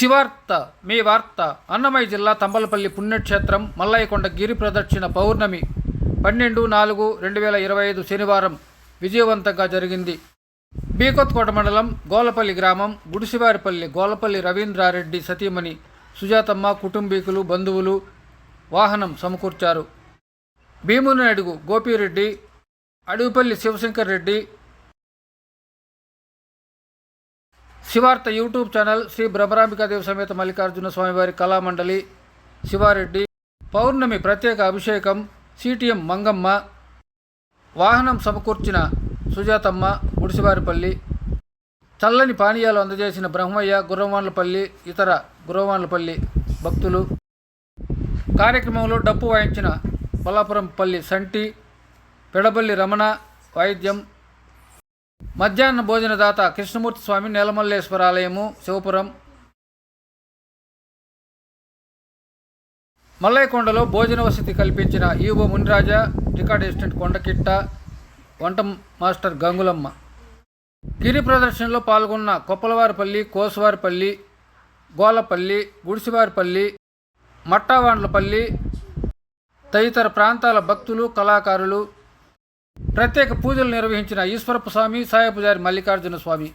శివార్త మీ వార్త. అన్నమయ్య జిల్లా తంబలపల్లి పుణ్యక్షేత్రం మల్లయ్యకొండ గిరి ప్రదక్షిణ పౌర్ణమి 12/4/2025 శనివారం విజయవంతంగా జరిగింది. బీకొత్కోట మండలం గోలపల్లి గ్రామం గుడిసివారిపల్లి గోలపల్లి రవీంద్రారెడ్డి సతీమణి సుజాతమ్మ కుటుంబీకులు బంధువులు వాహనం సమకూర్చారు. భీముని అడుగు గోపిరెడ్డి, అడుగుపల్లి శివశంకర్ రెడ్డి. శివార్త యూట్యూబ్ ఛానల్ శ్రీ బ్రహ్మరాంబికాదేవి సమేత మల్లికార్జున స్వామివారి కళామండలి శివారెడ్డి. పౌర్ణమి ప్రత్యేక అభిషేకం సిటిఎం మంగమ్మ. వాహనం సమకూర్చిన సుజాతమ్మ గుడిసివారిపల్లి. చల్లని పానీయాలు అందజేసిన బ్రహ్మయ్య గుర్రవాన్లపల్లి ఇతర గుర్రవాన్లపల్లి భక్తులు. కార్యక్రమంలో డప్పు వాయించిన బలాపురంపల్లి సంటి, పెడబల్లి రమణ వాయిద్యం. మధ్యాహ్న భోజనదాత కృష్ణమూర్తి స్వామి నేలమల్లేశ్వర ఆలయము శివపురం. మల్లయ్యకొండలో భోజన వసతి కల్పించిన ఈవో మునిరాజా, రికార్డ్ అసిస్టెంట్ కొండకిట్ట, వంట మాస్టర్ గంగులమ్మ. గిరి ప్రదర్శనలో పాల్గొన్న కొప్పలవారిపల్లి, కోసవారిపల్లి, గోలపల్లి, గుడిసివారిపల్లి, మట్టావాండ్లపల్లి తదితర ప్రాంతాల భక్తులు, కళాకారులు. ప్రత్యేక పూజలు నిర్వహించిన ఈశ్వరప్ప స్వామి, సాయ పూజారి మల్లికార్జున స్వామి.